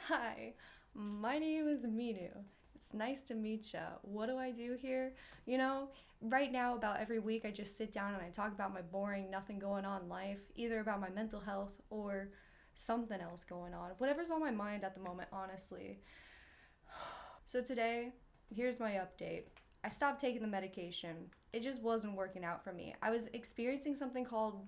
Hi, my name is Minu. It's nice to meet ya. What do I do here? Right now, about every week, I just sit down and I talk about my boring, nothing going on life, either about my mental health or something else going on. Whatever's on my mind at the moment, honestly. So today, here's my update. I stopped taking the medication. It just wasn't working out for me. I was experiencing something called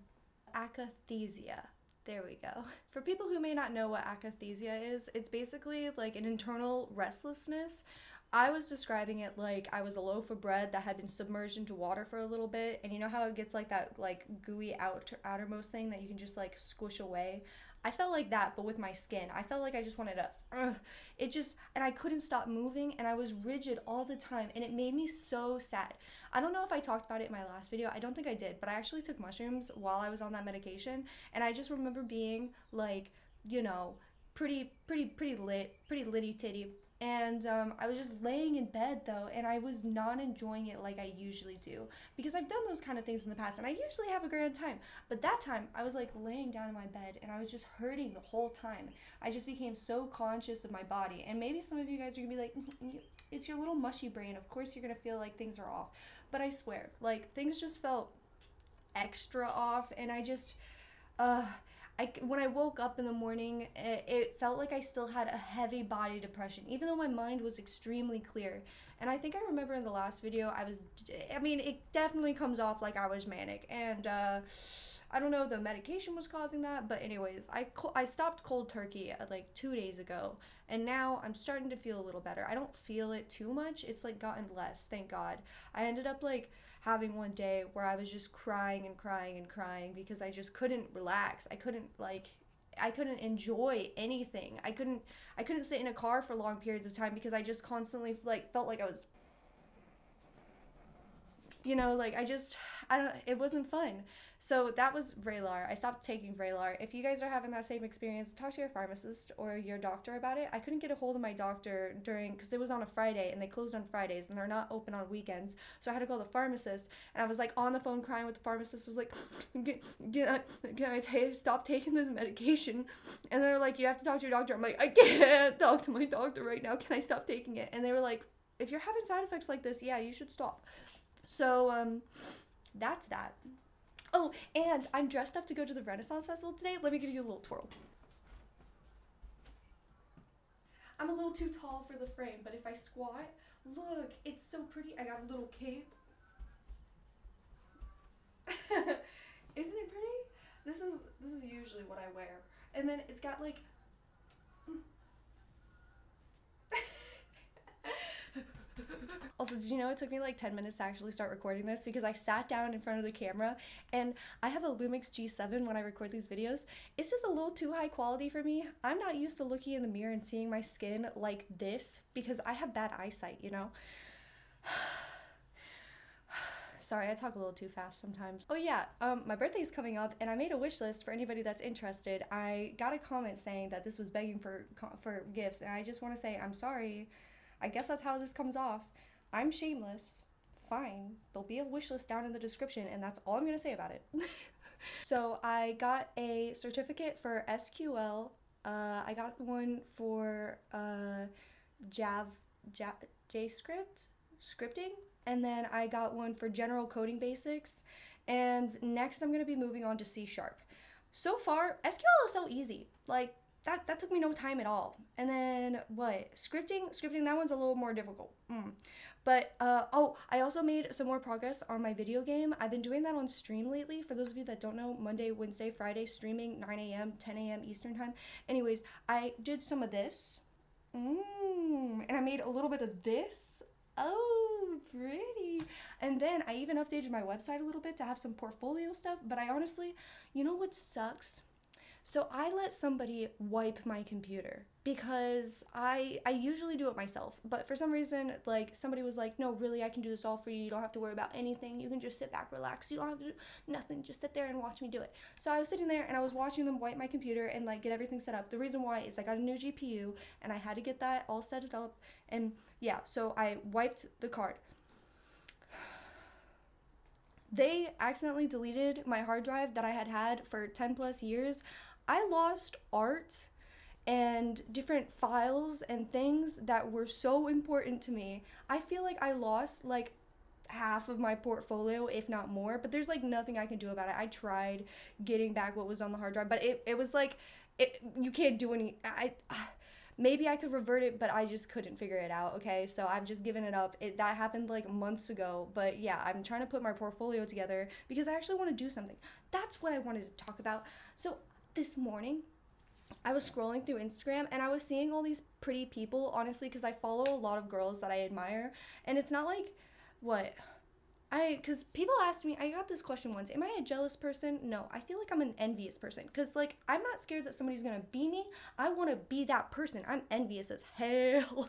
akathisia. There we go. For people who may not know what akathisia is, it's basically like an internal restlessness. I was describing it like I was a loaf of bread that had been submerged into water for a little bit, and you know how it gets like that like gooey outermost thing that you can just like squish away. I felt like that, but with my skin. I felt like I just wanted to. And I couldn't stop moving, and I was rigid all the time, and it made me so sad. I don't know if I talked about it in my last video. I don't think I did, but I actually took mushrooms while I was on that medication, and I just remember being like, you know, pretty lit, pretty litty titty. And I was just laying in bed though, and I was not enjoying it like I usually do because I've done those kind of things in the past, and I usually have a grand time. But that time, I was like laying down in my bed, and I was just hurting the whole time. I just became so conscious of my body, and maybe some of you guys are gonna be like, it's your little mushy brain. Of course, you're gonna feel like things are off, but I swear, like things just felt extra off, and uh, when I woke up in the morning, it felt like I still had a heavy body depression, even though my mind was extremely clear. And I think I remember in the last video, I mean, it definitely comes off like I was manic, and I don't know, the medication was causing that, but anyways, I stopped cold turkey like 2 days ago, and now I'm starting to feel a little better. I don't feel it too much. It's like gotten less, thank God. I ended up like having one day where I was just crying and crying and crying because I just couldn't relax. I couldn't enjoy anything. I couldn't sit in a car for long periods of time because I just constantly like felt like I was, like I don't, it wasn't fun. So that was Vraylar. I stopped taking Vraylar. If you guys are having that same experience, talk to your pharmacist or your doctor about it. I couldn't get a hold of my doctor because it was on a Friday and they closed on Fridays and they're not open on weekends. So I had to call the pharmacist, and I was like on the phone crying with the pharmacist. I was like, can I stop taking this medication? And they're like, you have to talk to your doctor. I'm like, I can't talk to my doctor right now. Can I stop taking it? And they were like, if you're having side effects like this, yeah, you should stop. So that's that. Oh, and I'm dressed up to go to the Renaissance Festival today. Let me give you a little twirl. I'm a little too tall for the frame, but if I squat, look, it's so pretty. I got a little cape. Isn't it pretty? This is usually what I wear. And then it's got like Also, did you know it took me like 10 minutes to actually start recording this because I sat down in front of the camera, and I have a Lumix G7 when I record these videos. It's just a little too high quality for me. I'm not used to looking in the mirror and seeing my skin like this because I have bad eyesight. Sorry, I talk a little too fast sometimes. Oh yeah, my birthday's coming up, and I made a wish list for anybody that's interested. I got a comment saying that this was begging for gifts, and I just want to say I'm sorry. I guess that's how this comes off. I'm shameless. Fine. There'll be a wish list down in the description, and that's all I'm gonna say about it. So I got a certificate for SQL. I got one for Jav, Jav JScript scripting, and then I got one for general coding basics. And next, I'm gonna be moving on to C sharp. So far, SQL is so easy. Like that took me no time at all. And then what? Scripting that one's a little more difficult. But oh, I also made some more progress on my video game. I've been doing that on stream lately. For those of you that don't know, Monday, Wednesday, Friday, streaming 9 a.m., 10 a.m. Eastern time. Anyways, I did some of this. And I made a little bit of this. Oh, pretty. And then I even updated my website a little bit to have some portfolio stuff. But I honestly, you know what sucks? So I let somebody wipe my computer because I usually do it myself. But for some reason, like somebody was like, "No, really, I can do this all for you. You don't have to worry about anything. You can just sit back, relax. You don't have to do nothing. Just sit there and watch me do it." So I was sitting there and I was watching them wipe my computer and like get everything set up. The reason why is I got a new GPU and I had to get that all set it up, and yeah, so I wiped the card. They accidentally deleted my hard drive that I had had for 10 plus years. I lost art and different files and things that were so important to me. I feel like I lost like half of my portfolio, if not more, but there's like nothing I can do about it. I tried getting back what was on the hard drive, but it was like you can't do any. Maybe I could revert it, but I just couldn't figure it out. Okay, so I've just given it up. That happened like months ago, but yeah, I'm trying to put my portfolio together because I actually want to do something. That's what I wanted to talk about. So this morning I was scrolling through Instagram and I was seeing all these pretty people, honestly, because I follow a lot of girls that I admire. And it's not like, what? Because people asked me, I got this question once, am I a jealous person? No, I feel like I'm an envious person. Because, like, I'm not scared that somebody's gonna be me. I wanna be that person. I'm envious as hell.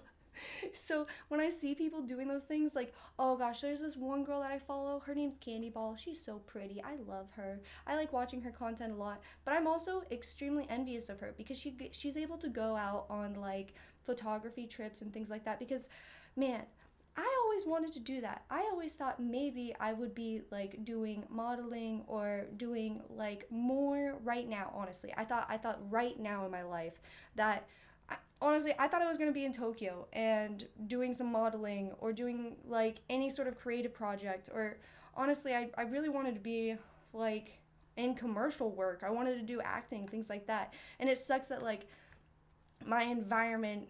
So when I see people doing those things, like, oh gosh, there's this one girl that I follow. Her name's Candy Ball. She's so pretty. I love her. I like watching her content a lot. But I'm also extremely envious of her because she's able to go out on like photography trips and things like that. Because, man, I always wanted to do that. I always thought maybe I would be like doing modeling or doing like more right now, honestly. I thought right now in my life that honestly, I thought I was going to be in Tokyo and doing some modeling or doing like any sort of creative project. Or honestly, I really wanted to be like in commercial work. I wanted to do acting, things like that. And it sucks that like my environment,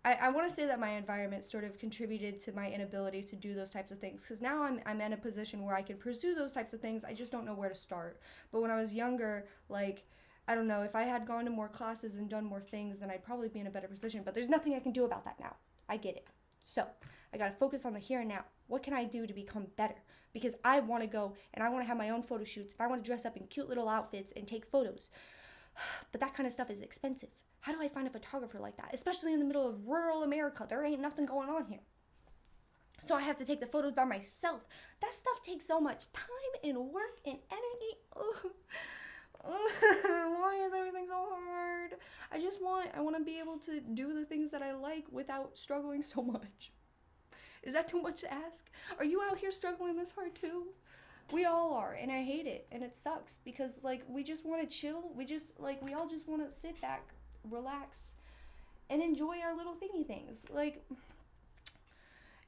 I want to say that my environment sort of contributed to my inability to do those types of things, because now I'm in a position where I can pursue those types of things. I just don't know where to start. But when I was younger, like, I don't know, if I had gone to more classes and done more things, then I'd probably be in a better position. But there's nothing I can do about that now. I get it. So I got to focus on the here and now. What can I do to become better? Because I want to go and I want to have my own photo shoots. And I want to dress up in cute little outfits and take photos. But that kind of stuff is expensive. How do I find a photographer like that? Especially in the middle of rural America. There ain't nothing going on here. So I have to take the photos by myself. That stuff takes so much time and work and energy. Ugh. Why is everything so hard? I want to be able to do the things that I like without struggling so much. Is that too much to ask? Are you out here struggling this hard too? We all are, and I hate it, and it sucks because like we just want to chill. We all just want to sit back, relax, and enjoy our little thingy things. Like,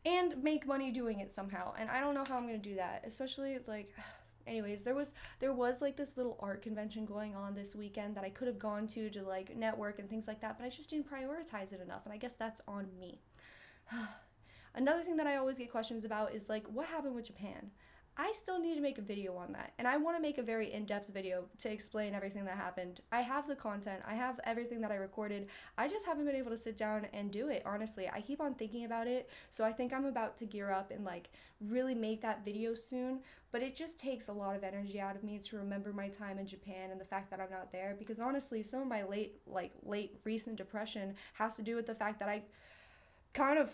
and make money doing it somehow. And I don't know how I'm going to do that, especially like anyways, there was like this little art convention going on this weekend that I could have gone to like network and things like that, but I just didn't prioritize it enough, and I guess that's on me. Another thing that I always get questions about is like, what happened with Japan? I still need to make a video on that, and I want to make a very in-depth video to explain everything that happened. I have the content, I have everything that I recorded. I just haven't been able to sit down and do it, honestly. I keep on thinking about it, so I think I'm about to gear up and like really make that video soon, but it just takes a lot of energy out of me to remember my time in Japan and the fact that I'm not there, because honestly, some of my late recent depression has to do with the fact that I kind of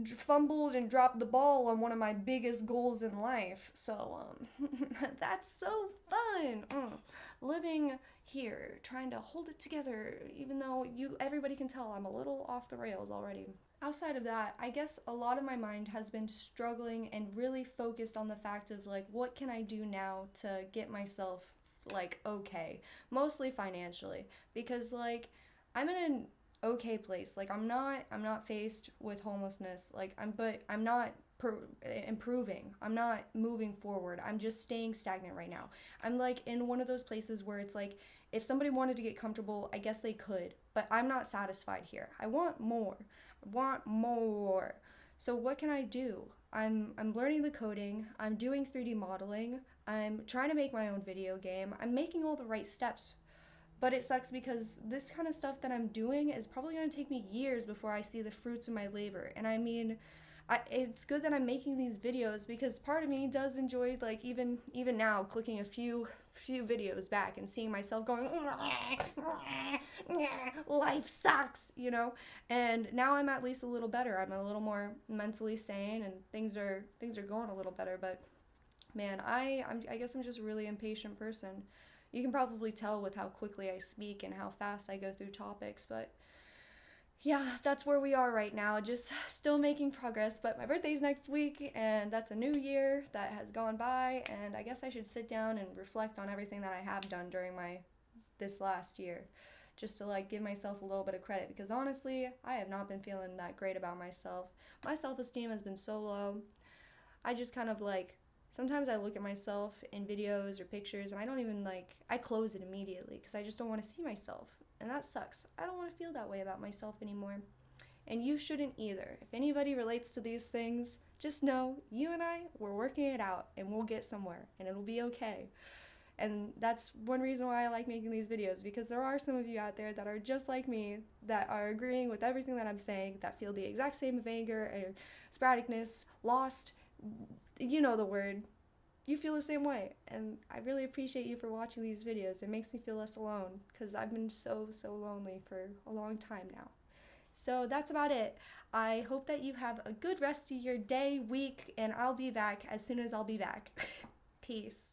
fumbled and dropped the ball on one of my biggest goals in life. So that's so fun. Living here, trying to hold it together, even though everybody can tell I'm a little off the rails already. Outside of that, I guess a lot of my mind has been struggling and really focused on the fact of like, what can I do now to get myself like okay, mostly financially, because like I'm in an okay place. Like I'm not faced with homelessness. Like I'm not improving. I'm not moving forward. I'm just staying stagnant right now. I'm like in one of those places where it's like if somebody wanted to get comfortable, I guess they could, but I'm not satisfied here. I want more. I want more. So what can I do? I'm learning the coding. I'm doing 3D modeling. I'm trying to make my own video game. I'm making all the right steps, but it sucks because this kind of stuff that I'm doing is probably going to take me years before I see the fruits of my labor. And I mean, it's good that I'm making these videos because part of me does enjoy like even now clicking a few videos back and seeing myself going life sucks, you know. And now I'm at least a little better. I'm a little more mentally sane and things are going a little better. But man, I guess I'm just a really impatient person. You can probably tell with how quickly I speak and how fast I go through topics, but yeah, that's where we are right now. Just still making progress, but my birthday's next week, and that's a new year that has gone by, and I guess I should sit down and reflect on everything that I have done during this last year. just to like give myself a little bit of credit, because honestly, I have not been feeling that great about myself. My self-esteem has been so low. I just kind of like, sometimes I look at myself in videos or pictures and I don't even like, I close it immediately because I just don't want to see myself. And that sucks. I don't want to feel that way about myself anymore. And you shouldn't either. If anybody relates to these things, just know you and I, we're working it out and we'll get somewhere and it'll be okay. And that's one reason why I like making these videos, because there are some of you out there that are just like me, that are agreeing with everything that I'm saying, that feel the exact same anger or sporadicness, lost, you know the word. You feel the same way. And I really appreciate you for watching these videos. It makes me feel less alone, because I've been so lonely for a long time now. So that's about it. I hope that you have a good rest of your day, week, and I'll be back as soon as I'll be back. Peace.